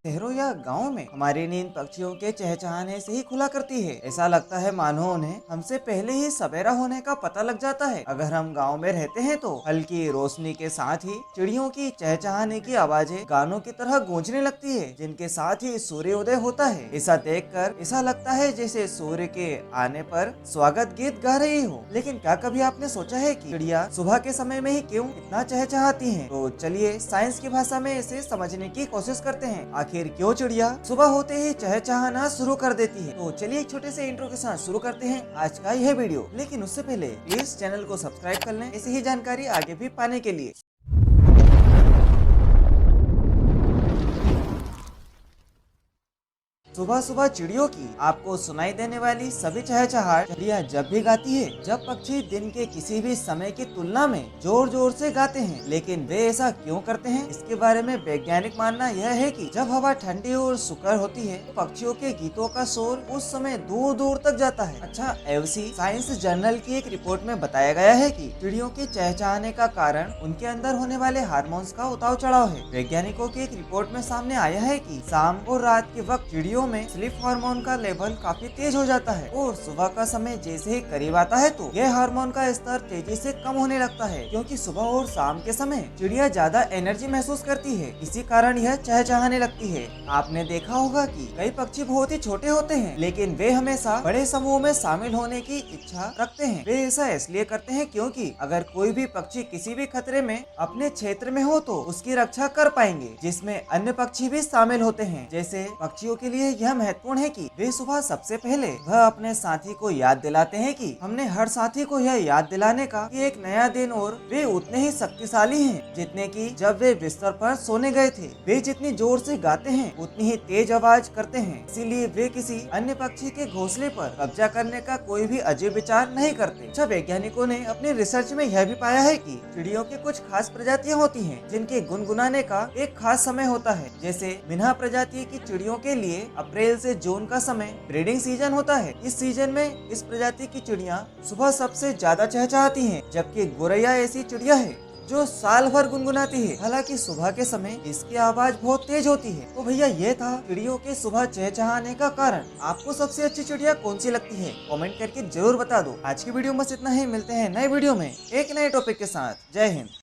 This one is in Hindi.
शहरों या गांव में हमारी नींद पक्षियों के चहचहाने से ही खुला करती है। ऐसा लगता है मानो उन्हें हमसे पहले ही सवेरा होने का पता लग जाता है। अगर हम गांव में रहते हैं तो हल्की रोशनी के साथ ही चिड़ियों की चहचहाने की आवाजें गानों की तरह गूंजने लगती है, जिनके साथ ही सूर्योदय होता है। ऐसा देखकर ऐसा लगता है जैसे सूर्य के आने पर स्वागत गीत गा रही हो। लेकिन क्या कभी आपने सोचा है कि चिड़िया सुबह के समय में ही क्यों इतना चहचहाती हैं? तो चलिए साइंस की भाषा में इसे समझने की कोशिश करते हैं। आखिर क्यों चिड़िया सुबह होते ही चहचहाना शुरू कर देती है? तो चलिए एक छोटे से इंट्रो के साथ शुरू करते हैं आज का यह वीडियो। लेकिन उससे पहले प्लीज चैनल को सब्सक्राइब कर लें ऐसी ही जानकारी आगे भी पाने के लिए। सुबह सुबह चिड़ियों की आपको सुनाई देने वाली सभी चहचहाट चिड़िया जब भी गाती है, जब पक्षी दिन के किसी भी समय की तुलना में जोर जोर से गाते हैं। लेकिन वे ऐसा क्यों करते हैं, इसके बारे में वैज्ञानिक मानना यह है कि जब हवा ठंडी और सुखद होती है तो पक्षियों के गीतों का शोर उस समय दूर दूर तक जाता है। अच्छा, एवसी साइंस जर्नल की एक रिपोर्ट में बताया गया है कि चिड़ियों के चहचहाने का कारण उनके अंदर होने वाले हार्मोन्स का उतार चढ़ाव है। वैज्ञानिकों की एक रिपोर्ट में सामने आया है कि शाम और रात के वक्त चिड़ियों में स्लीप हार्मोन का लेवल काफी तेज हो जाता है और सुबह का समय जैसे ही करीब आता है तो यह हार्मोन का स्तर तेजी से कम होने लगता है, क्योंकि सुबह और शाम के समय चिड़िया ज्यादा एनर्जी महसूस करती है। इसी कारण यह चहचहाने लगती है। आपने देखा होगा कि कई पक्षी बहुत ही छोटे होते हैं, लेकिन वे हमेशा बड़े समूह में शामिल होने की इच्छा रखते हैं। वे ऐसा इसलिए करते हैं क्योंकि अगर कोई भी पक्षी किसी भी खतरे में अपने क्षेत्र में हो तो उसकी रक्षा कर पाएंगे, जिसमें अन्य पक्षी भी शामिल होते हैं। जैसे पक्षियों के लिए यह महत्वपूर्ण है कि वे सुबह सबसे पहले वह अपने साथी को याद दिलाते हैं कि हमने हर साथी को यह याद दिलाने का कि एक नया दिन और वे उतने ही शक्तिशाली हैं जितने कि जब वे बिस्तर पर सोने गए थे। वे जितनी जोर से गाते हैं उतनी ही तेज आवाज करते हैं, इसीलिए वे किसी अन्य पक्षी के घोंसले पर कब्जा करने का कोई भी अजीब विचार नहीं करते। अच्छा, वैज्ञानिकों ने अपने रिसर्च में यह भी पाया है कि चिड़ियों की कुछ खास प्रजातियां होती हैं जिनके गुनगुनाने का एक खास समय होता है। जैसे मिन्हा प्रजाति की चिड़ियों के लिए अप्रैल से जून का समय ब्रीडिंग सीजन होता है। इस सीजन में इस प्रजाति की चिड़िया सुबह सबसे ज्यादा चहचहाती हैं, जबकि गोरैया ऐसी चिड़िया है जो साल भर गुनगुनाती है। हालांकि सुबह के समय इसकी आवाज बहुत तेज होती है। तो भैया ये था चिड़ियों के सुबह चहचहाने का कारण। आपको सबसे अच्छी चिड़िया कौन सी लगती है, कमेंट करके जरूर बता दो। आज की वीडियो में बस इतना ही, मिलते हैं नए वीडियो में एक नए टॉपिक के साथ। जय हिंद।